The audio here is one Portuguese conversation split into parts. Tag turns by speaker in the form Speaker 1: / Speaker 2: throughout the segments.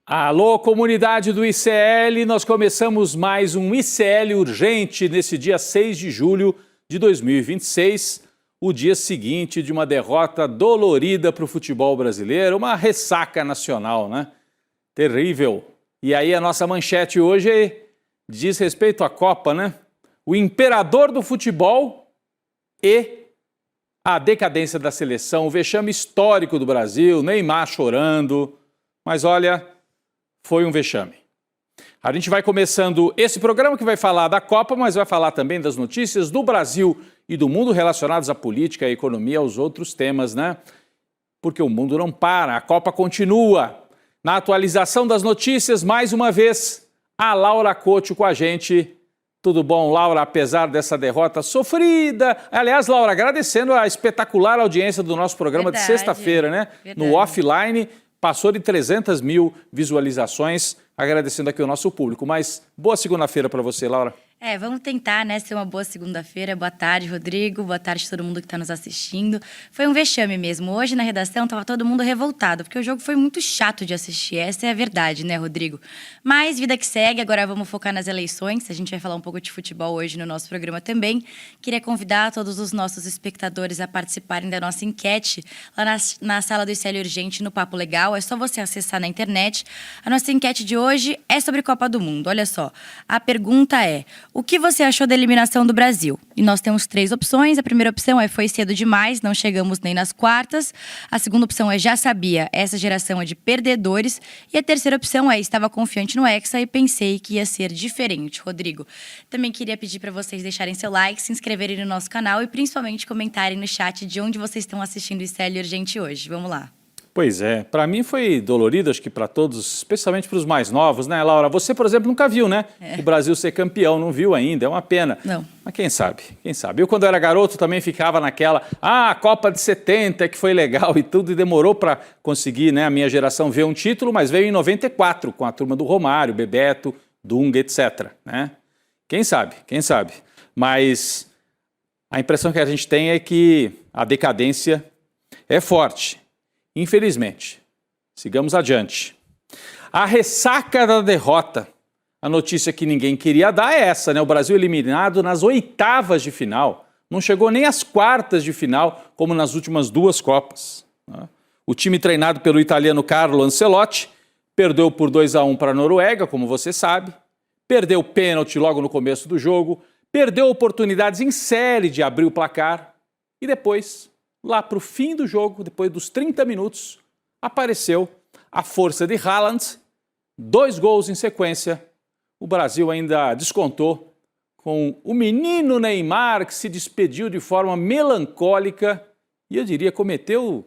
Speaker 1: Alô, comunidade do ICL, nós começamos mais um ICL Urgente nesse dia 6 de julho de 2026, o dia seguinte de uma derrota dolorida para o futebol brasileiro, uma ressaca nacional, né? Terrível. E aí a nossa manchete hoje diz respeito à Copa, né? O imperador do futebol e a decadência da seleção, o vexame histórico do Brasil, Neymar chorando, mas olha, foi um vexame. A gente vai começando esse programa que vai falar da Copa, mas vai falar também das notícias do Brasil e do mundo relacionados à política, à economia, aos outros temas, né? Porque o mundo não para, a Copa continua. Na atualização das notícias, mais uma vez, a Laura Couto com a gente. Tudo bom, Laura, apesar dessa derrota sofrida? Aliás, Laura, agradecendo a espetacular audiência do nosso programa de sexta-feira, né? No offline, passou de 300 mil visualizações, agradecendo aqui o nosso público. Mas boa segunda-feira para você, Laura.
Speaker 2: Vamos tentar, né, ser uma boa segunda-feira. Boa tarde, Rodrigo. Boa tarde a todo mundo que está nos assistindo. Foi um vexame mesmo. Hoje, na redação, estava todo mundo revoltado, porque o jogo foi muito chato de assistir. Essa é a verdade, né, Rodrigo? Mas vida que segue. Agora vamos focar nas eleições. A gente vai falar um pouco de futebol hoje no nosso programa também. Queria convidar todos os nossos espectadores a participarem da nossa enquete lá na sala do ICL Urgente, no Papo Legal. É só você acessar na internet. A nossa enquete de hoje é sobre Copa do Mundo. Olha só, a pergunta é: o que você achou da eliminação do Brasil? E nós temos 3 opções. A primeira opção é: foi cedo demais, não chegamos nem nas quartas. A segunda opção é: já sabia, essa geração é de perdedores. E a terceira opção é: estava confiante no Hexa e pensei que ia ser diferente. Rodrigo, também queria pedir para vocês deixarem seu like, se inscreverem no nosso canal e principalmente comentarem no chat de onde vocês estão assistindo o ICL Urgente hoje. Vamos lá.
Speaker 1: Pois é, para mim foi dolorido, acho que para todos, especialmente para os mais novos, né, Laura? Você, por exemplo, nunca viu, né? O Brasil ser campeão, não viu ainda, é uma pena.
Speaker 2: Não.
Speaker 1: Mas quem sabe, quem sabe. Eu, quando era garoto, também ficava naquela, a Copa de 70, que foi legal e tudo, e demorou para conseguir, né, a minha geração ver um título, mas veio em 94, com a turma do Romário, Bebeto, Dunga, etc., né? Quem sabe, quem sabe. Mas a impressão que a gente tem é que a decadência é forte. Infelizmente. Sigamos adiante. A ressaca da derrota. A notícia que ninguém queria dar é essa, né? O Brasil eliminado nas oitavas de final. Não chegou nem às quartas de final, como nas últimas 2 Copas. O time treinado pelo italiano Carlo Ancelotti perdeu por 2-1 para a Noruega, como você sabe. Perdeu o pênalti logo no começo do jogo. Perdeu oportunidades em série de abrir o placar. E depois, lá para o fim do jogo, depois dos 30 minutos, apareceu a força de Haaland, 2 gols em sequência. O Brasil ainda descontou com o menino Neymar, que se despediu de forma melancólica e, eu diria, cometeu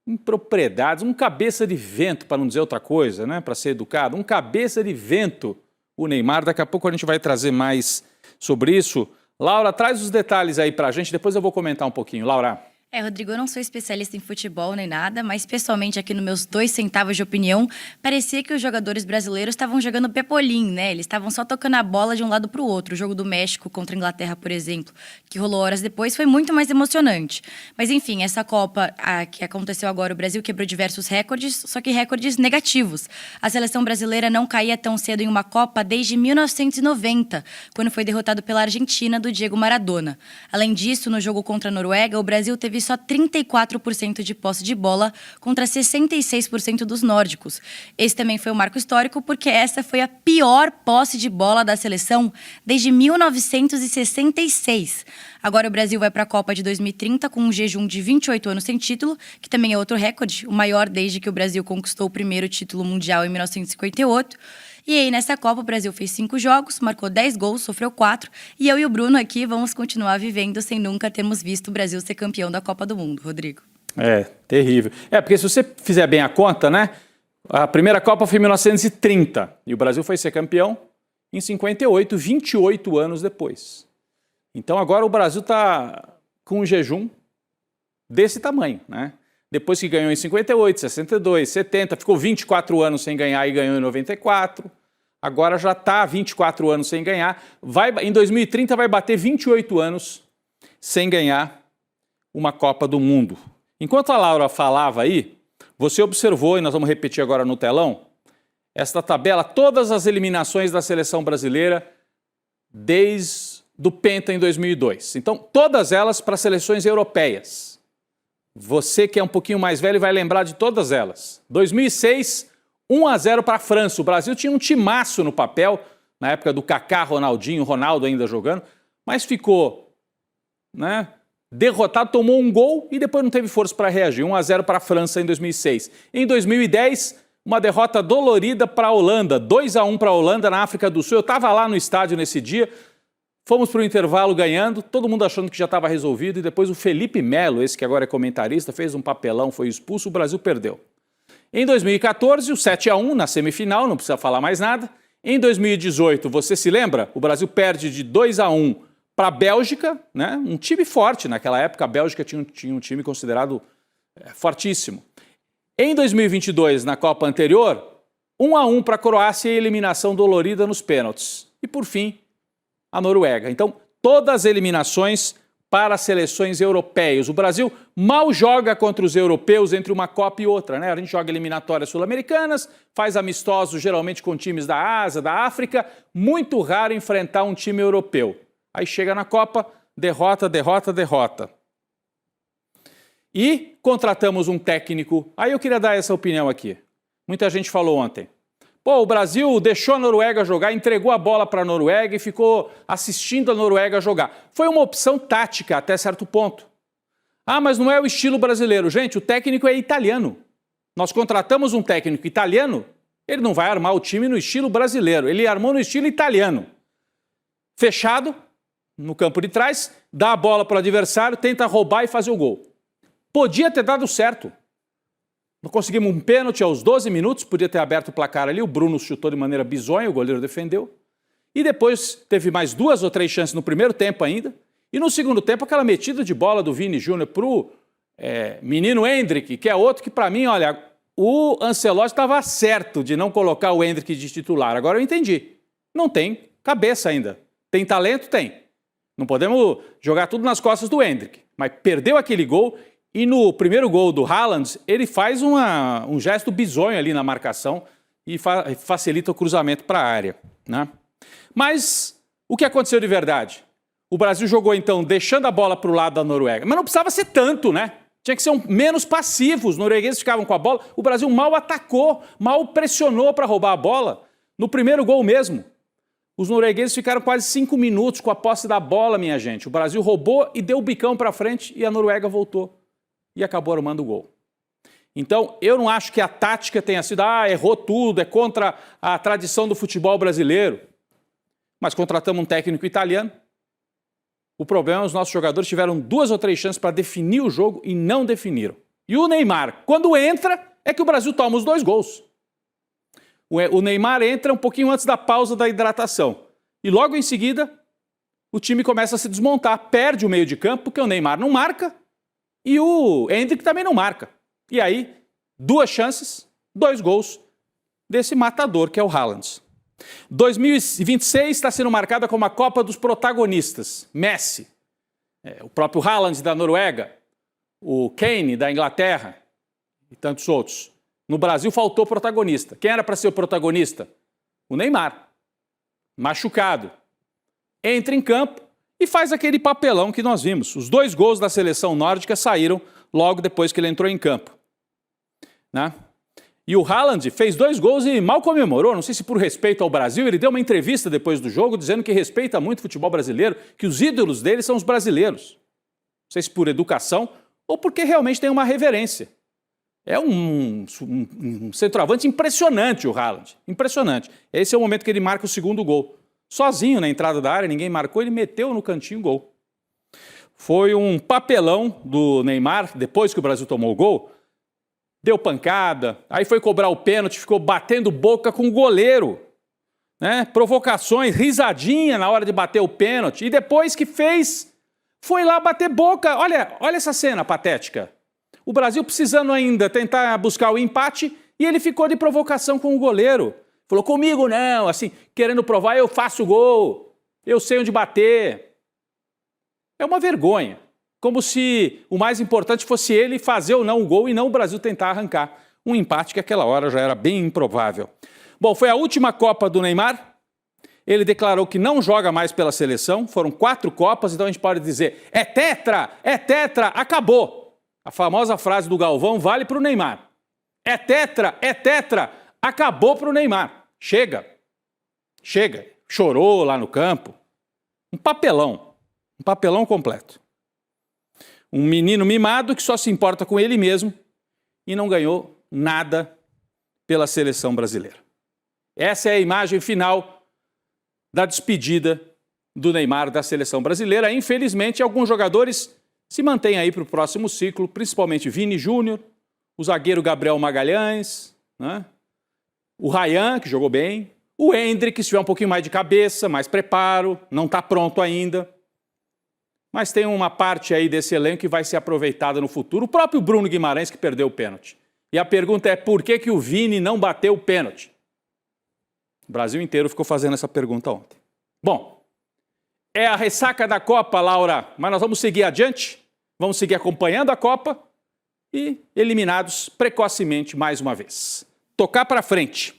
Speaker 1: impropriedades, um cabeça de vento, para não dizer outra coisa, né? Para ser educado, um cabeça de vento, o Neymar. Daqui a pouco a gente vai trazer mais sobre isso. Laura, traz os detalhes aí para a gente, depois eu vou comentar um pouquinho. Laura.
Speaker 2: Rodrigo, eu não sou especialista em futebol nem nada, mas pessoalmente aqui nos meus 2 centavos de opinião, parecia que os jogadores brasileiros estavam jogando pepolim, né? Eles estavam só tocando a bola de um lado para o outro. O jogo do México contra a Inglaterra, por exemplo, que rolou horas depois, foi muito mais emocionante. Mas enfim, essa Copa que aconteceu agora, o Brasil quebrou diversos recordes, só que recordes negativos. A seleção brasileira não caía tão cedo em uma Copa desde 1990, quando foi derrotado pela Argentina do Diego Maradona. Além disso, no jogo contra a Noruega, o Brasil teve só 34% de posse de bola contra 66% dos nórdicos. Esse também foi um marco histórico porque essa foi a pior posse de bola da seleção desde 1966. Agora o Brasil vai para a Copa de 2030 com um jejum de 28 anos sem título, que também é outro recorde, o maior desde que o Brasil conquistou o primeiro título mundial em 1958. E aí, nessa Copa, o Brasil fez 5 jogos, marcou 10 gols, sofreu 4. E eu e o Bruno aqui vamos continuar vivendo sem nunca termos visto o Brasil ser campeão da Copa do Mundo, Rodrigo.
Speaker 1: Terrível. Porque se você fizer bem a conta, né? A primeira Copa foi em 1930 e o Brasil foi ser campeão em 58, 28 anos depois. Então agora o Brasil está com um jejum desse tamanho, né? Depois que ganhou em 58, 62, 70, ficou 24 anos sem ganhar e ganhou em 94. Agora já está 24 anos sem ganhar. Em 2030 vai bater 28 anos sem ganhar uma Copa do Mundo. Enquanto a Laura falava aí, você observou, e nós vamos repetir agora no telão, esta tabela, todas as eliminações da seleção brasileira desde o Penta em 2002. Então, todas elas para seleções europeias. Você que é um pouquinho mais velho vai lembrar de todas elas. 2006, 1-0 para a França. O Brasil tinha um timaço no papel, na época do Kaká, Ronaldinho, Ronaldo ainda jogando, mas ficou, né, derrotado, tomou um gol e depois não teve força para reagir. 1-0 para a França em 2006. Em 2010, uma derrota dolorida para a Holanda. 2-1 para a Holanda na África do Sul. Eu estava lá no estádio nesse dia. Fomos para o intervalo ganhando, todo mundo achando que já estava resolvido, e depois o Felipe Melo, esse que agora é comentarista, fez um papelão, foi expulso, o Brasil perdeu. Em 2014, o 7-1 na semifinal, não precisa falar mais nada. Em 2018, você se lembra? O Brasil perde de 2-1 para a Bélgica, né? Um time forte naquela época, a Bélgica tinha um time considerado fortíssimo. Em 2022, na Copa anterior, 1-1 para a Croácia e eliminação dolorida nos pênaltis. E por fim, a Noruega. Então, todas as eliminações para as seleções europeias. O Brasil mal joga contra os europeus entre uma Copa e outra, né? A gente joga eliminatórias sul-americanas, faz amistosos geralmente com times da Ásia, da África, muito raro enfrentar um time europeu. Aí chega na Copa, derrota, derrota, derrota. E contratamos um técnico. Aí eu queria dar essa opinião aqui. Muita gente falou ontem. Pô, o Brasil deixou a Noruega jogar, entregou a bola para a Noruega e ficou assistindo a Noruega jogar. Foi uma opção tática até certo ponto. Ah, mas não é o estilo brasileiro. Gente, o técnico é italiano. Nós contratamos um técnico italiano, ele não vai armar o time no estilo brasileiro. Ele armou no estilo italiano. Fechado, no campo de trás, dá a bola para o adversário, tenta roubar e fazer o gol. Podia ter dado certo. Não conseguimos um pênalti aos 12 minutos, podia ter aberto o placar ali, o Bruno chutou de maneira bizonha, o goleiro defendeu. E depois teve mais 2 ou 3 chances no primeiro tempo ainda. E no segundo tempo, aquela metida de bola do Vini Júnior para o menino Endrick, que é outro que para mim, olha, o Ancelotti estava certo de não colocar o Endrick de titular. Agora eu entendi. Não tem cabeça ainda. Tem talento? Tem. Não podemos jogar tudo nas costas do Endrick. Mas perdeu aquele gol. E no primeiro gol do Haaland, ele faz um gesto bizonho ali na marcação e facilita o cruzamento para a área, né? Mas o que aconteceu de verdade? O Brasil jogou então deixando a bola para o lado da Noruega. Mas não precisava ser tanto, né? Tinha que ser menos passivo. Os noruegueses ficavam com a bola. O Brasil mal atacou, mal pressionou para roubar a bola. No primeiro gol mesmo. Os noruegueses ficaram quase 5 minutos com a posse da bola, minha gente. O Brasil roubou e deu o bicão para frente e a Noruega voltou. E acabou armando o gol. Então, eu não acho que a tática tenha sido, errou tudo, é contra a tradição do futebol brasileiro. Mas contratamos um técnico italiano. O problema é que os nossos jogadores tiveram 2 ou 3 chances para definir o jogo e não definiram. E o Neymar, quando entra, é que o Brasil toma os 2 gols. O Neymar entra um pouquinho antes da pausa da hidratação. E logo em seguida, o time começa a se desmontar. Perde o meio de campo, porque o Neymar não marca. E o Endrick também não marca. E aí, 2 chances, 2 gols desse matador que é o Haaland. 2026 está sendo marcada como a Copa dos protagonistas. Messi, o próprio Haaland da Noruega, o Kane da Inglaterra e tantos outros. No Brasil faltou protagonista. Quem era para ser o protagonista? O Neymar, machucado. Entra em campo e faz aquele papelão que nós vimos. Os 2 gols da seleção nórdica saíram logo depois que ele entrou em campo, né? E o Haaland fez 2 gols e mal comemorou. Não sei se por respeito ao Brasil. Ele deu uma entrevista depois do jogo dizendo que respeita muito o futebol brasileiro, que os ídolos dele são os brasileiros. Não sei se por educação ou porque realmente tem uma reverência. É um centroavante impressionante o Haaland. Impressionante. Esse é o momento que ele marca o 2º gol. Sozinho na entrada da área, ninguém marcou, ele meteu no cantinho o gol. Foi um papelão do Neymar, depois que o Brasil tomou o gol, deu pancada, aí foi cobrar o pênalti, ficou batendo boca com o goleiro, né? Provocações, risadinha na hora de bater o pênalti, e depois que fez, foi lá bater boca. Olha essa cena patética. O Brasil precisando ainda tentar buscar o empate, e ele ficou de provocação com o goleiro. Falou, comigo não, assim, querendo provar, eu faço gol, eu sei onde bater. É uma vergonha. Como se o mais importante fosse ele fazer ou não o gol e não o Brasil tentar arrancar um empate que aquela hora já era bem improvável. Bom, foi a última Copa do Neymar. Ele declarou que não joga mais pela seleção. Foram 4 Copas, então a gente pode dizer: é tetra, acabou. A famosa frase do Galvão vale para o Neymar. É tetra, acabou para o Neymar. Chega. Chorou lá no campo. Um papelão completo. Um menino mimado que só se importa com ele mesmo e não ganhou nada pela seleção brasileira. Essa é a imagem final da despedida do Neymar da seleção brasileira. Infelizmente, alguns jogadores se mantêm aí para o próximo ciclo, principalmente Vini Júnior, o zagueiro Gabriel Magalhães, né? O Ryan, que jogou bem, o Endrick, se tiver um pouquinho mais de cabeça, mais preparo, não está pronto ainda. Mas tem uma parte aí desse elenco que vai ser aproveitada no futuro. O próprio Bruno Guimarães que perdeu o pênalti. E a pergunta é: por que o Vini não bateu o pênalti? O Brasil inteiro ficou fazendo essa pergunta ontem. Bom, é a ressaca da Copa, Laura, mas nós vamos seguir adiante, vamos seguir acompanhando a Copa e eliminados precocemente mais uma vez. Tocar para frente.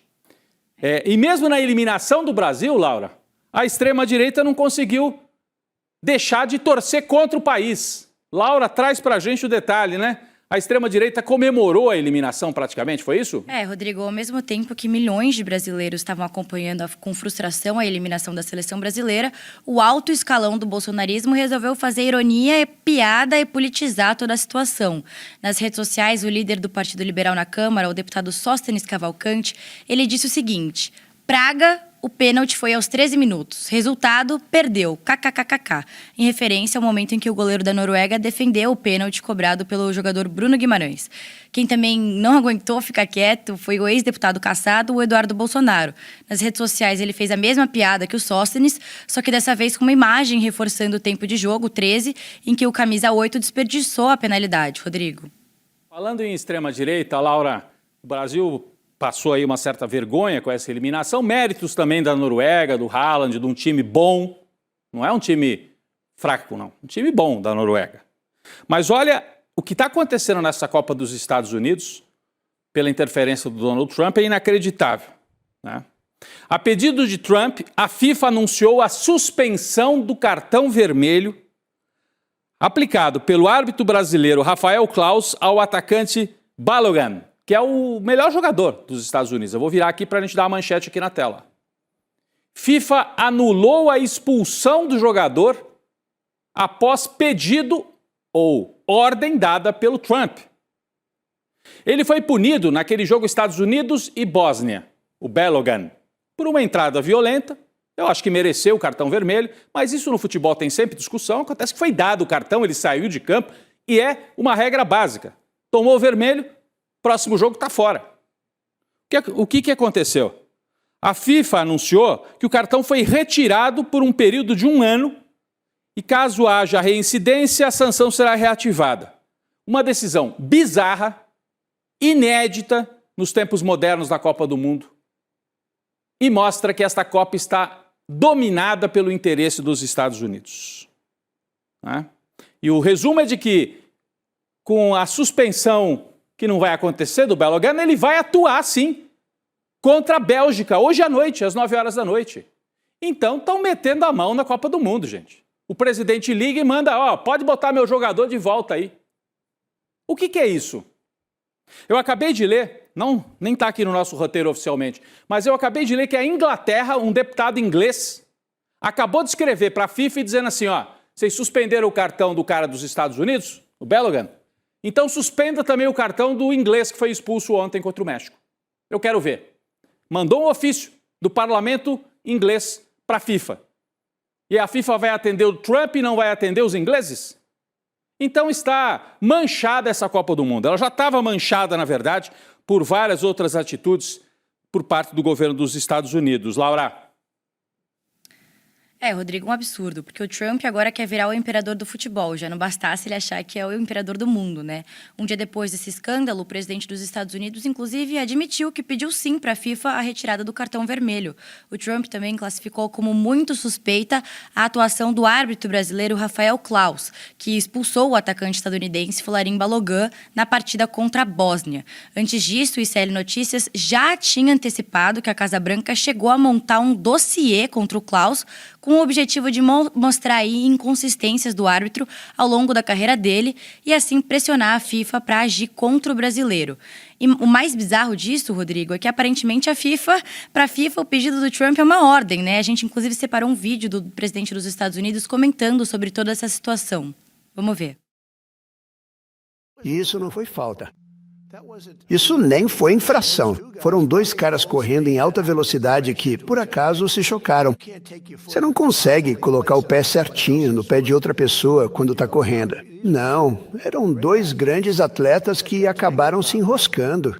Speaker 1: E mesmo na eliminação do Brasil, Laura, a extrema-direita não conseguiu deixar de torcer contra o país. Laura traz para a gente o detalhe, né? A extrema-direita comemorou a eliminação praticamente, foi isso?
Speaker 2: Rodrigo, ao mesmo tempo que milhões de brasileiros estavam acompanhando com frustração a eliminação da seleção brasileira, o alto escalão do bolsonarismo resolveu fazer ironia, piada e politizar toda a situação. Nas redes sociais, o líder do Partido Liberal na Câmara, o deputado Sóstenes Cavalcante, ele disse o seguinte: Praga, o pênalti foi aos 13 minutos. Resultado, perdeu. KKKKK. Em referência ao momento em que o goleiro da Noruega defendeu o pênalti cobrado pelo jogador Bruno Guimarães. Quem também não aguentou ficar quieto foi o ex-deputado cassado, o Eduardo Bolsonaro. Nas redes sociais ele fez a mesma piada que o Sóstenes, só que dessa vez com uma imagem reforçando o tempo de jogo, 13, em que o camisa 8 desperdiçou a penalidade. Rodrigo.
Speaker 1: Falando em extrema-direita, Laura, o Brasil passou aí uma certa vergonha com essa eliminação. Méritos também da Noruega, do Haaland, de um time bom. Não é um time fraco, não. Um time bom da Noruega. Mas olha, o que está acontecendo nessa Copa dos Estados Unidos, pela interferência do Donald Trump, é inacreditável, né? A pedido de Trump, a FIFA anunciou a suspensão do cartão vermelho aplicado pelo árbitro brasileiro Rafael Claus ao atacante Balogun, que é o melhor jogador dos Estados Unidos. Eu vou virar aqui para a gente dar uma manchete aqui na tela. FIFA anulou a expulsão do jogador após pedido ou ordem dada pelo Trump. Ele foi punido naquele jogo Estados Unidos e Bósnia, o Balogun, por uma entrada violenta. Eu acho que mereceu o cartão vermelho, mas isso no futebol tem sempre discussão. Acontece que foi dado o cartão, ele saiu de campo e é uma regra básica. Tomou o vermelho, próximo jogo está fora. O que aconteceu? A FIFA anunciou que o cartão foi retirado por um período de 1 ano e caso haja reincidência, a sanção será reativada. Uma decisão bizarra, inédita nos tempos modernos da Copa do Mundo e mostra que esta Copa está dominada pelo interesse dos Estados Unidos, né? E o resumo é de que, com a suspensão que não vai acontecer do Balogun, ele vai atuar, sim, contra a Bélgica, hoje à noite, às 9 horas da noite. Então, estão metendo a mão na Copa do Mundo, gente. O presidente liga e manda, pode botar meu jogador de volta aí. O que é isso? Eu acabei de ler, nem está aqui no nosso roteiro oficialmente, mas eu acabei de ler que a Inglaterra, um deputado inglês, acabou de escrever para a FIFA dizendo assim, vocês suspenderam o cartão do cara dos Estados Unidos, o Balogun, então suspenda também o cartão do inglês que foi expulso ontem contra o México. Eu quero ver. Mandou um ofício do parlamento inglês para a FIFA. E a FIFA vai atender o Trump e não vai atender os ingleses? Então está manchada essa Copa do Mundo. Ela já estava manchada, na verdade, por várias outras atitudes por parte do governo dos Estados Unidos. Laura.
Speaker 2: Rodrigo, um absurdo, porque o Trump agora quer virar o imperador do futebol, já não bastasse ele achar que é o imperador do mundo, né? Um dia depois desse escândalo, o presidente dos Estados Unidos, inclusive, admitiu que pediu sim para a FIFA a retirada do cartão vermelho. O Trump também classificou como muito suspeita a atuação do árbitro brasileiro Rafael Claus, que expulsou o atacante estadunidense Folarin Balogun na partida contra a Bósnia. Antes disso, o ICL Notícias já tinha antecipado que a Casa Branca chegou a montar um dossiê contra o Claus, com o objetivo de mostrar aí inconsistências do árbitro ao longo da carreira dele e assim pressionar a FIFA para agir contra o brasileiro. E o mais bizarro disso, Rodrigo, é que aparentemente para a FIFA o pedido do Trump é uma ordem, né? A gente inclusive separou um vídeo do presidente dos Estados Unidos comentando sobre toda essa situação. Vamos ver.
Speaker 3: E isso não foi falta. Isso nem foi infração. Foram dois caras correndo em alta velocidade que, por acaso, se chocaram. Você não consegue colocar o pé certinho no pé de outra pessoa quando está correndo. Não, eram dois grandes atletas que acabaram se enroscando.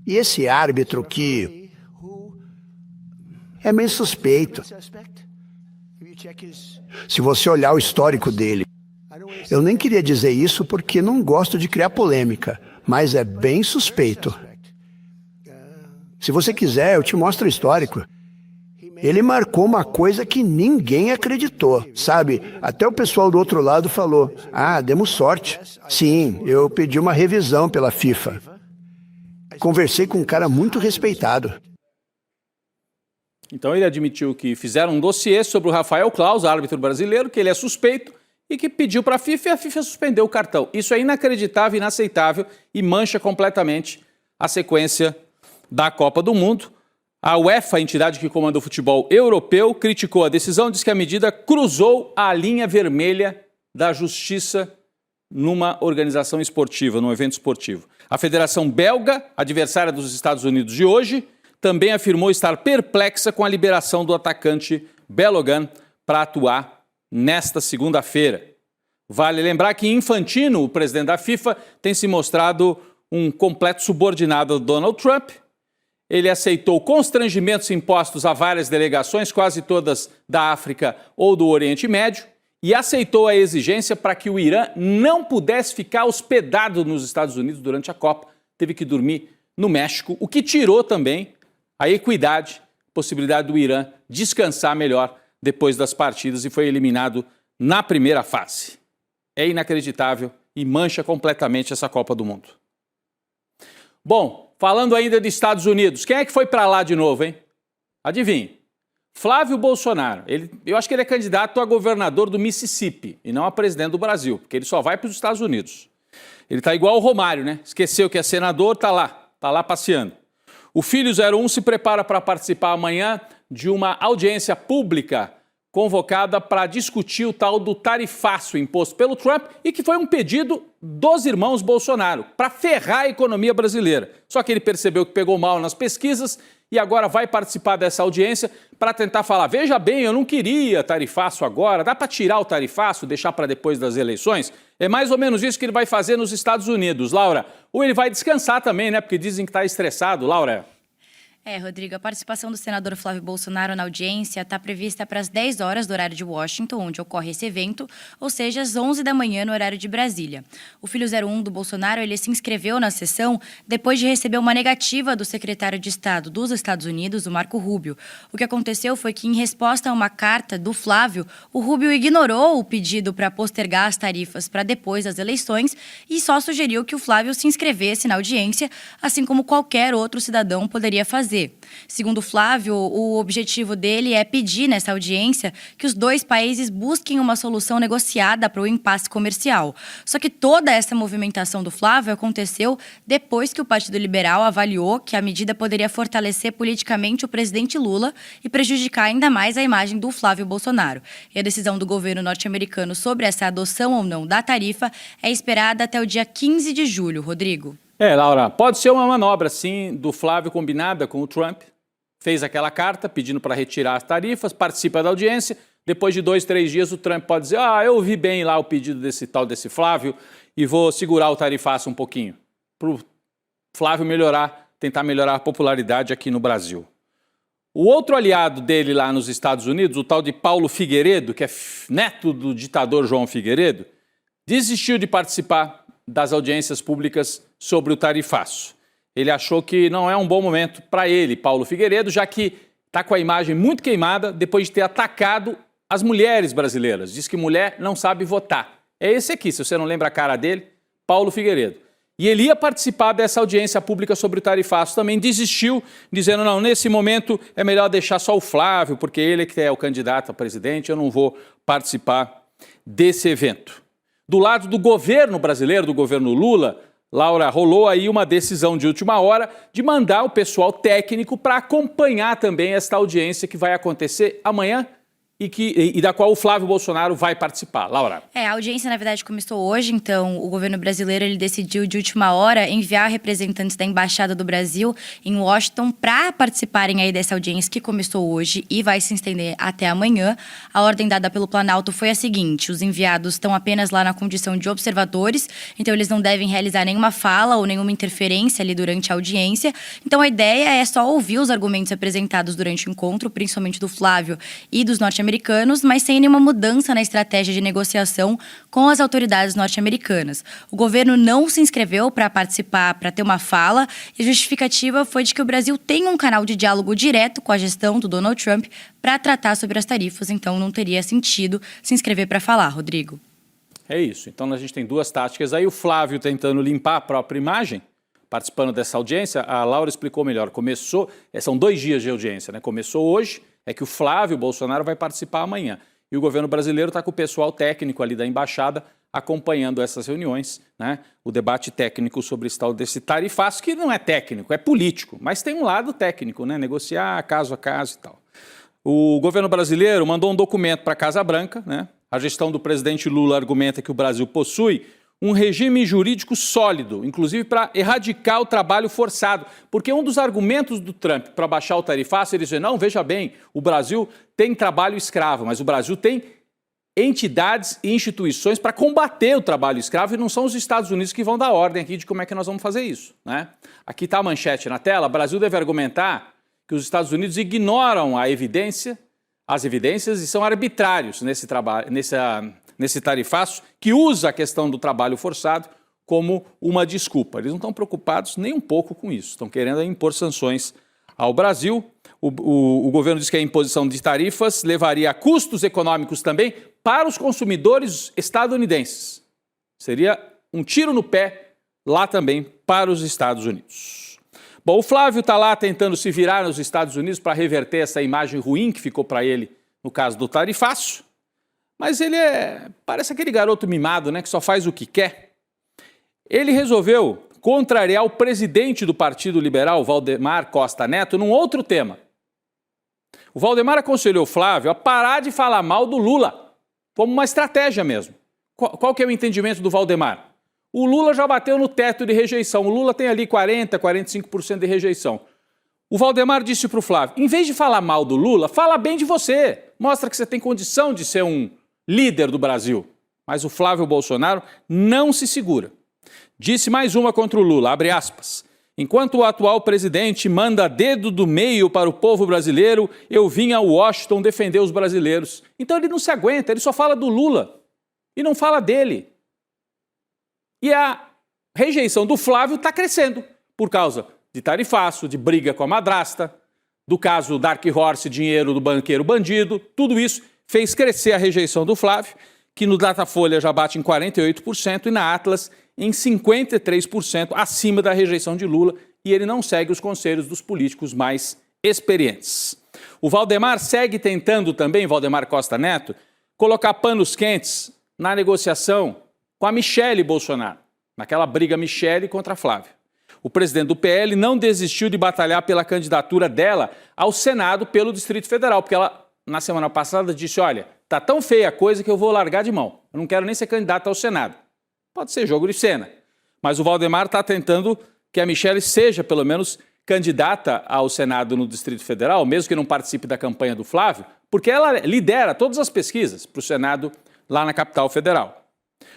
Speaker 3: E esse árbitro que é meio suspeito. Se você olhar o histórico dele, eu nem queria dizer isso porque não gosto de criar polêmica, mas é bem suspeito. Se você quiser, eu te mostro o histórico. Ele marcou uma coisa que ninguém acreditou, sabe? Até o pessoal do outro lado falou, demos sorte. Sim, eu pedi uma revisão pela FIFA. Conversei com um cara muito respeitado.
Speaker 1: Então ele admitiu que fizeram um dossiê sobre o Rafael Claus, árbitro brasileiro, que ele é suspeito, e que pediu para a FIFA e a FIFA suspendeu o cartão. Isso é inacreditável, inaceitável e mancha completamente a sequência da Copa do Mundo. A UEFA, a entidade que comanda o futebol europeu, criticou a decisão, diz que a medida cruzou a linha vermelha da justiça numa organização esportiva, num evento esportivo. A Federação Belga, adversária dos Estados Unidos de hoje, também afirmou estar perplexa com a liberação do atacante Balogun para atuar nesta segunda-feira. Vale lembrar que Infantino, o presidente da FIFA, tem se mostrado um completo subordinado ao Donald Trump. Ele aceitou constrangimentos impostos a várias delegações, quase todas da África ou do Oriente Médio, e aceitou a exigência para que o Irã não pudesse ficar hospedado nos Estados Unidos durante a Copa. Teve que dormir no México, o que tirou também a equidade, possibilidade do Irã descansar melhor depois das partidas e foi eliminado na primeira fase. É inacreditável e mancha completamente essa Copa do Mundo. Bom, falando ainda de Estados Unidos, quem é que foi para lá de novo, hein? Adivinhe. Flávio Bolsonaro. Eu acho que ele é candidato a governador do Mississippi e não a presidente do Brasil, porque ele só vai para os Estados Unidos. Ele está igual o Romário, né? Esqueceu que é senador, tá lá passeando. O Filho 01 se prepara para participar amanhã de uma audiência pública convocada para discutir o tal do tarifaço imposto pelo Trump e que foi um pedido dos irmãos Bolsonaro para ferrar a economia brasileira. Só que ele percebeu que pegou mal nas pesquisas e agora vai participar dessa audiência para tentar falar, veja bem, eu não queria tarifaço agora, dá para tirar o tarifaço, deixar para depois das eleições? É mais ou menos isso que ele vai fazer nos Estados Unidos, Laura. Ou ele vai descansar também, né? Porque dizem que está estressado, Laura.
Speaker 2: Rodrigo, a participação do senador Flávio Bolsonaro na audiência está prevista para as 10 horas do horário de Washington, onde ocorre esse evento, ou seja, às 11 da manhã no horário de Brasília. O Filho 01 do Bolsonaro, ele se inscreveu na sessão depois de receber uma negativa do secretário de Estado dos Estados Unidos, o Marco Rubio. O que aconteceu foi que, em resposta a uma carta do Flávio, o Rubio ignorou o pedido para postergar as tarifas para depois das eleições e só sugeriu que o Flávio se inscrevesse na audiência, assim como qualquer outro cidadão poderia fazer. Segundo Flávio, o objetivo dele é pedir nessa audiência que os dois países busquem uma solução negociada para o impasse comercial. Só que toda essa movimentação do Flávio aconteceu depois que o Partido Liberal avaliou que a medida poderia fortalecer politicamente o presidente Lula e prejudicar ainda mais a imagem do Flávio Bolsonaro. E a decisão do governo norte-americano sobre essa adoção ou não da tarifa é esperada até o dia 15 de julho, Rodrigo.
Speaker 1: Laura, pode ser uma manobra, sim, do Flávio combinada com o Trump. Fez aquela carta pedindo para retirar as tarifas, participa da audiência. Depois de 2, 3 dias, o Trump pode dizer, eu ouvi bem lá o pedido desse Flávio e vou segurar o tarifaço um pouquinho. Para o Flávio tentar melhorar a popularidade aqui no Brasil. O outro aliado dele lá nos Estados Unidos, o tal de Paulo Figueiredo, que é neto do ditador João Figueiredo, desistiu de participar das audiências públicas sobre o tarifaço. Ele achou que não é um bom momento para ele, Paulo Figueiredo, já que está com a imagem muito queimada depois de ter atacado as mulheres brasileiras. Diz que mulher não sabe votar. É esse aqui, se você não lembra a cara dele, Paulo Figueiredo. E ele ia participar dessa audiência pública sobre o tarifaço, também desistiu, dizendo, não, nesse momento é melhor deixar só o Flávio, porque ele que é o candidato a presidente, eu não vou participar desse evento. Do lado do governo brasileiro, do governo Lula, Laura, rolou aí uma decisão de última hora de mandar o pessoal técnico para acompanhar também esta audiência que vai acontecer amanhã e da qual o Flávio Bolsonaro vai participar. Laura.
Speaker 2: A audiência, na verdade, começou hoje, então o governo brasileiro ele decidiu de última hora enviar representantes da Embaixada do Brasil em Washington para participarem aí dessa audiência que começou hoje e vai se estender até amanhã. A ordem dada pelo Planalto foi a seguinte: os enviados estão apenas lá na condição de observadores, então eles não devem realizar nenhuma fala ou nenhuma interferência ali durante a audiência. Então a ideia é só ouvir os argumentos apresentados durante o encontro, principalmente do Flávio e dos norte-americanos, mas sem nenhuma mudança na estratégia de negociação com as autoridades norte-americanas. O governo não se inscreveu para participar, para ter uma fala, e a justificativa foi de que o Brasil tem um canal de diálogo direto com a gestão do Donald Trump para tratar sobre as tarifas, então não teria sentido se inscrever para falar, Rodrigo.
Speaker 1: É isso. Então a gente tem duas táticas aí. O Flávio tentando limpar a própria imagem, participando dessa audiência. A Laura explicou melhor. São 2 dias de audiência, né? Começou hoje. É que o Flávio Bolsonaro vai participar amanhã. E o governo brasileiro está com o pessoal técnico ali da embaixada acompanhando essas reuniões, né? O debate técnico sobre esse tal desse tarifaço, que não é técnico, é político, mas tem um lado técnico, né? Negociar caso a caso e tal. O governo brasileiro mandou um documento para a Casa Branca, né? A gestão do presidente Lula argumenta que o Brasil possui um regime jurídico sólido, inclusive para erradicar o trabalho forçado. Porque um dos argumentos do Trump para baixar o tarifaço, ele disse, não, veja bem, o Brasil tem trabalho escravo, mas o Brasil tem entidades e instituições para combater o trabalho escravo e não são os Estados Unidos que vão dar ordem aqui de como é que nós vamos fazer isso, né? Aqui está a manchete na tela, o Brasil deve argumentar que os Estados Unidos ignoram as evidências e são arbitrários nesse tarifaço, que usa a questão do trabalho forçado como uma desculpa. Eles não estão preocupados nem um pouco com isso. Estão querendo impor sanções ao Brasil. O governo diz que a imposição de tarifas levaria a custos econômicos também para os consumidores estadunidenses. Seria um tiro no pé lá também para os Estados Unidos. Bom, o Flávio está lá tentando se virar nos Estados Unidos para reverter essa imagem ruim que ficou para ele no caso do tarifaço. Mas ele parece aquele garoto mimado, né, que só faz o que quer. Ele resolveu contrariar o presidente do Partido Liberal, Valdemar Costa Neto, num outro tema. O Valdemar aconselhou o Flávio a parar de falar mal do Lula, como uma estratégia mesmo. Qual que é o entendimento do Valdemar? O Lula já bateu no teto de rejeição. O Lula tem ali 40%, 45% de rejeição. O Valdemar disse para o Flávio, em vez de falar mal do Lula, fala bem de você. Mostra que você tem condição de ser um líder do Brasil. Mas o Flávio Bolsonaro não se segura. Disse mais uma contra o Lula, abre aspas. Enquanto o atual presidente manda dedo do meio para o povo brasileiro, eu vim a Washington defender os brasileiros. Então ele não se aguenta, ele só fala do Lula e não fala dele. E a rejeição do Flávio está crescendo por causa de tarifaço, de briga com a madrasta, do caso Dark Horse, dinheiro do banqueiro bandido, tudo isso fez crescer a rejeição do Flávio, que no Datafolha já bate em 48% e na Atlas em 53% acima da rejeição de Lula, e ele não segue os conselhos dos políticos mais experientes. O Valdemar segue tentando também, Valdemar Costa Neto, colocar panos quentes na negociação com a Michele Bolsonaro, naquela briga Michele contra Flávio. O presidente do PL não desistiu de batalhar pela candidatura dela ao Senado pelo Distrito Federal, porque ela, na semana passada, disse, olha, tá tão feia a coisa que eu vou largar de mão. Eu não quero nem ser candidato ao Senado. Pode ser jogo de cena. Mas o Valdemar está tentando que a Michele seja, pelo menos, candidata ao Senado no Distrito Federal, mesmo que não participe da campanha do Flávio, porque ela lidera todas as pesquisas para o Senado lá na capital federal.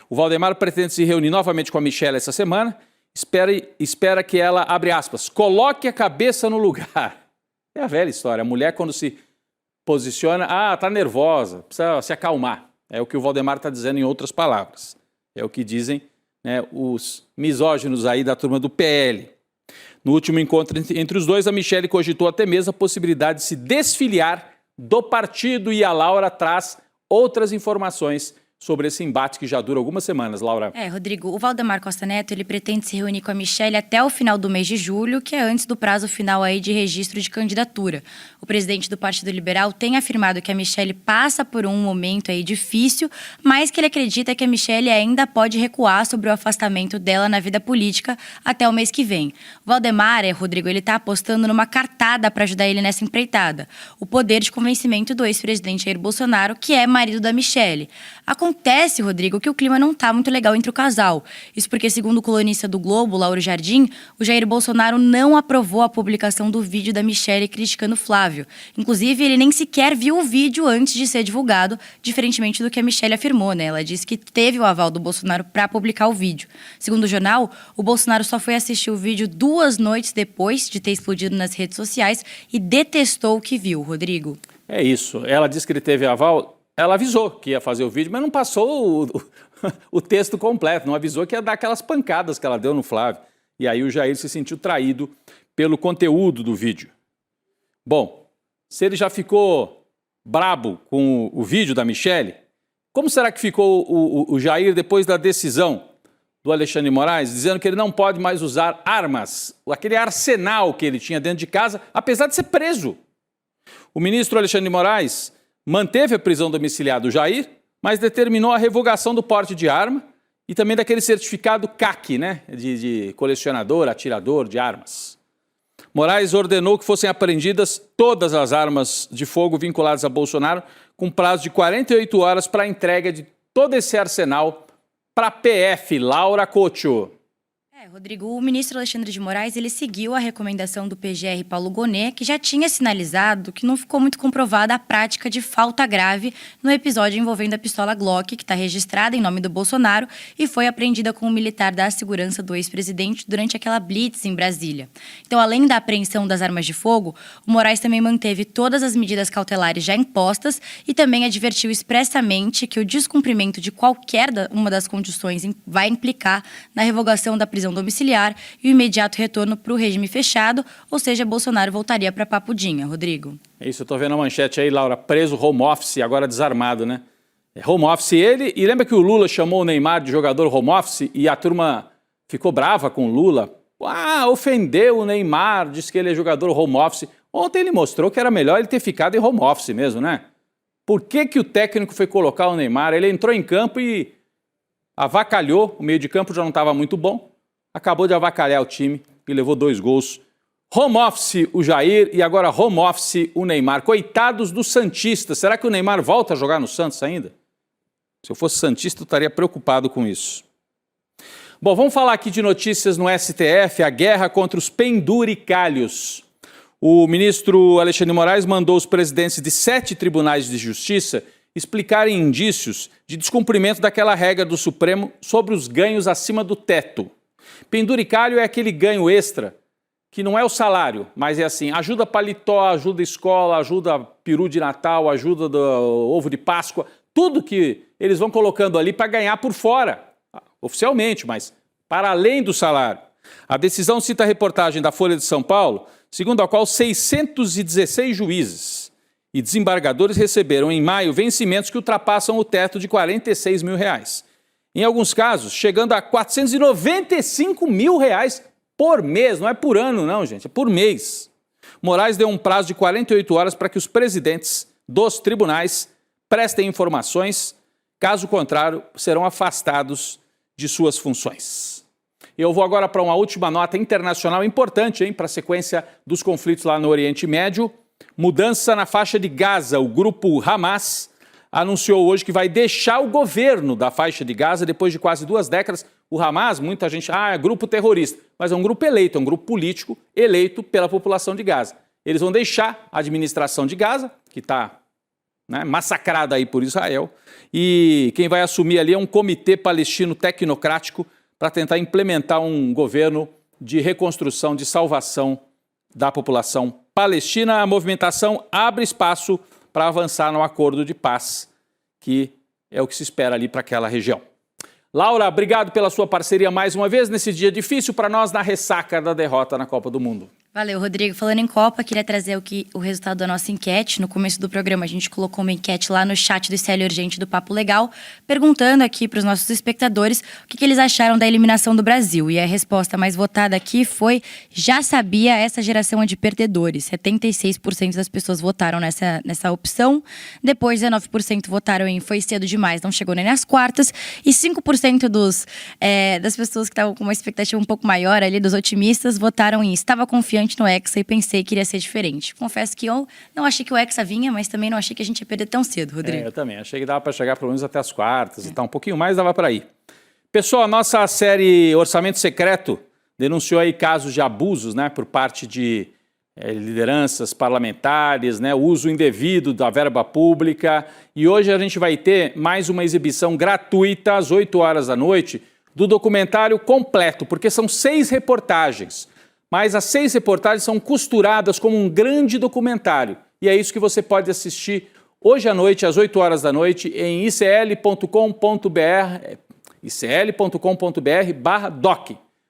Speaker 1: O Valdemar pretende se reunir novamente com a Michele essa semana, espera que ela, abre aspas, coloque a cabeça no lugar. É a velha história. A mulher, quando se posiciona, tá nervosa, precisa se acalmar. É o que o Valdemar está dizendo em outras palavras. É o que dizem, né, os misóginos aí da turma do PL. No último encontro entre os dois, a Michelle cogitou até mesmo a possibilidade de se desfiliar do partido, e a Laura traz outras informações sobre esse embate que já dura algumas semanas, Laura.
Speaker 2: Rodrigo, o Valdemar Costa Neto, ele pretende se reunir com a Michelle até o final do mês de julho, que é antes do prazo final aí de registro de candidatura. O presidente do Partido Liberal tem afirmado que a Michelle passa por um momento aí difícil, mas que ele acredita que a Michelle ainda pode recuar sobre o afastamento dela na vida política até o mês que vem. O Valdemar, Rodrigo, ele está apostando numa cartada para ajudar ele nessa empreitada: o poder de convencimento do ex-presidente Jair Bolsonaro, que é marido da Michelle. Acontece, Rodrigo, que o clima não tá muito legal entre o casal. Isso porque, segundo o colunista do Globo, Lauro Jardim, o Jair Bolsonaro não aprovou a publicação do vídeo da Michelle criticando Flávio. Inclusive, ele nem sequer viu o vídeo antes de ser divulgado, diferentemente do que a Michelle afirmou, né? Ela disse que teve o aval do Bolsonaro para publicar o vídeo. Segundo o jornal, o Bolsonaro só foi assistir o vídeo 2 noites depois de ter explodido nas redes sociais e detestou o que viu, Rodrigo.
Speaker 1: É isso. Ela disse que ele teve aval. Ela avisou que ia fazer o vídeo, mas não passou o texto completo, não avisou que ia dar aquelas pancadas que ela deu no Flávio. E aí o Jair se sentiu traído pelo conteúdo do vídeo. Bom, se ele já ficou brabo com o vídeo da Michelle, como será que ficou o Jair depois da decisão do Alexandre de Moraes, dizendo que ele não pode mais usar armas, aquele arsenal que ele tinha dentro de casa, apesar de ser preso? O ministro Alexandre de Moraes manteve a prisão domiciliar do Jair, mas determinou a revogação do porte de arma e também daquele certificado CAC, né, de colecionador, atirador de armas. Moraes ordenou que fossem apreendidas todas as armas de fogo vinculadas a Bolsonaro, com prazo de 48 horas para a entrega de todo esse arsenal para a PF. Laura Couto.
Speaker 2: Rodrigo, o ministro Alexandre de Moraes, ele seguiu a recomendação do PGR Paulo Gonet, que já tinha sinalizado que não ficou muito comprovada a prática de falta grave no episódio envolvendo a pistola Glock, que está registrada em nome do Bolsonaro e foi apreendida com um militar da segurança do ex-presidente durante aquela blitz em Brasília. Então, além da apreensão das armas de fogo, o Moraes também manteve todas as medidas cautelares já impostas e também advertiu expressamente que o descumprimento de qualquer uma das condições vai implicar na revogação da prisão domiciliar e o imediato retorno para o regime fechado, ou seja, Bolsonaro voltaria para Papudinha. Rodrigo.
Speaker 1: É isso, eu estou vendo a manchete aí, Laura, preso home office, agora desarmado, né? Home office ele, e lembra que o Lula chamou o Neymar de jogador home office e a turma ficou brava com o Lula? Ofendeu o Neymar, disse que ele é jogador home office. Ontem ele mostrou que era melhor ele ter ficado em home office mesmo, né? Por que o técnico foi colocar o Neymar? Ele entrou em campo e avacalhou, o meio de campo já não estava muito bom. Acabou de avacalhar o time e levou 2 gols. Home office o Jair e agora home office o Neymar. Coitados dos santistas. Será que o Neymar volta a jogar no Santos ainda? Se eu fosse santista, eu estaria preocupado com isso. Bom, vamos falar aqui de notícias no STF, a guerra contra os penduricalhos. O ministro Alexandre de Moraes mandou os presidentes de 7 tribunais de justiça explicarem indícios de descumprimento daquela regra do Supremo sobre os ganhos acima do teto. Penduricalho é aquele ganho extra, que não é o salário, mas é assim, ajuda paletó, ajuda escola, ajuda peru de Natal, ajuda do ovo de Páscoa, tudo que eles vão colocando ali para ganhar por fora, oficialmente, mas para além do salário. A decisão cita a reportagem da Folha de São Paulo, segundo a qual 616 juízes e desembargadores receberam em maio vencimentos que ultrapassam o teto de R$46 mil. Em alguns casos, chegando a R$495 mil por mês. Não é por ano, não, gente, é por mês. Moraes deu um prazo de 48 horas para que os presidentes dos tribunais prestem informações. Caso contrário, serão afastados de suas funções. Eu vou agora para uma última nota internacional importante, para a sequência dos conflitos lá no Oriente Médio. Mudança na faixa de Gaza. O grupo Hamas anunciou hoje que vai deixar o governo da faixa de Gaza depois de quase 2 décadas. O Hamas, muita gente, é grupo terrorista, mas é um grupo eleito, é um grupo político eleito pela população de Gaza. Eles vão deixar a administração de Gaza, que está massacrada aí por Israel, e quem vai assumir ali é um comitê palestino tecnocrático para tentar implementar um governo de reconstrução, de salvação da população palestina. A movimentação abre espaço para avançar no acordo de paz, que é o que se espera ali para aquela região. Laura, obrigado pela sua parceria mais uma vez nesse dia difícil para nós na ressaca da derrota na Copa do Mundo.
Speaker 2: Valeu, Rodrigo. Falando em Copa, queria trazer o resultado da nossa enquete. No começo do programa, a gente colocou uma enquete lá no chat do ICL Urgente do Papo Legal, perguntando aqui para os nossos espectadores o que eles acharam da eliminação do Brasil. E a resposta mais votada aqui foi: já sabia, essa geração é de perdedores. 76% das pessoas votaram nessa opção. Depois, 19% votaram em foi cedo demais, não chegou nem nas quartas. E 5% das pessoas que estavam com uma expectativa um pouco maior ali, dos otimistas, votaram em estava confiante no Hexa e pensei que iria ser diferente. Confesso que eu não achei que o Hexa vinha, mas também não achei que a gente ia perder tão cedo, Rodrigo.
Speaker 1: Eu também. Achei que dava para chegar pelo menos até as quartas e tal. Um pouquinho mais dava para ir. Pessoal, a nossa série Orçamento Secreto denunciou aí casos de abusos, né, por parte de lideranças parlamentares, né, uso indevido da verba pública. E hoje a gente vai ter mais uma exibição gratuita às 8 horas da noite do documentário completo, porque são 6 reportagens. Mas as 6 reportagens são costuradas como um grande documentário. E é isso que você pode assistir hoje à noite, às 8 horas da noite, em icl.com.br/doc.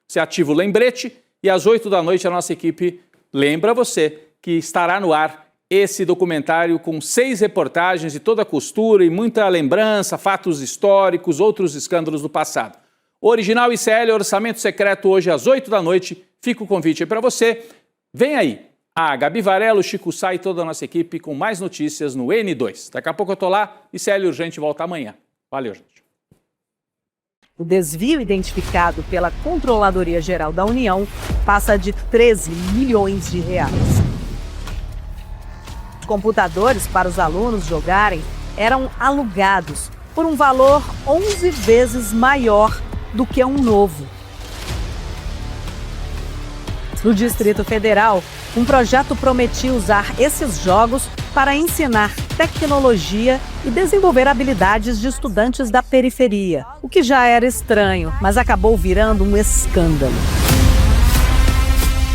Speaker 1: Você ativa o lembrete e às 8 da noite a nossa equipe lembra você que estará no ar esse documentário com 6 reportagens e toda a costura e muita lembrança, fatos históricos, outros escândalos do passado. O original ICL Orçamento Secreto hoje às 8 da noite. Fica o convite aí para você. Vem aí a Gabi Varela, o Chico Sá e toda a nossa equipe com mais notícias no N2. Daqui a pouco eu tô lá. ICL Urgente volta amanhã. Valeu, gente.
Speaker 4: O desvio identificado pela Controladoria Geral da União passa de 13 milhões de reais. Os computadores para os alunos jogarem eram alugados por um valor 11 vezes maior do que um novo. No Distrito Federal, um projeto prometia usar esses jogos para ensinar tecnologia e desenvolver habilidades de estudantes da periferia, o que já era estranho, mas acabou virando um escândalo.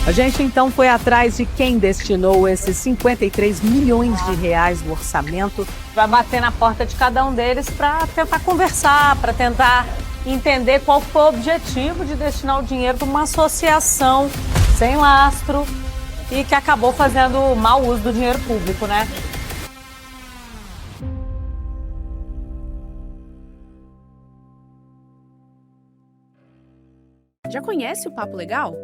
Speaker 4: A gente então foi atrás de quem destinou esses 53 milhões de reais do orçamento.
Speaker 5: Vai bater na porta de cada um deles para tentar conversar, para tentar entender qual foi o objetivo de destinar o dinheiro para uma associação sem lastro e que acabou fazendo mau uso do dinheiro público, né?
Speaker 6: Já conhece o Papo Legal?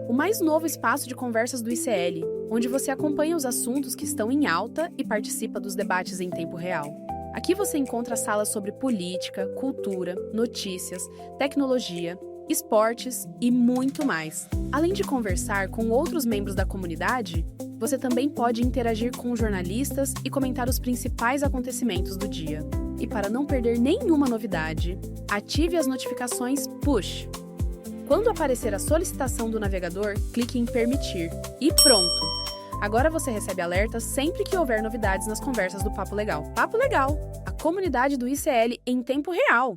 Speaker 6: O mais novo espaço de conversas do ICL, onde você acompanha os assuntos que estão em alta e participa dos debates em tempo real. Aqui você encontra salas sobre política, cultura, notícias, tecnologia, esportes e muito mais. Além de conversar com outros membros da comunidade, você também pode interagir com jornalistas e comentar os principais acontecimentos do dia. E para não perder nenhuma novidade, ative as notificações Push. Quando aparecer a solicitação do navegador, clique em Permitir. E pronto! Agora você recebe alertas sempre que houver novidades nas conversas do Papo Legal. Papo Legal, a comunidade do ICL em tempo real.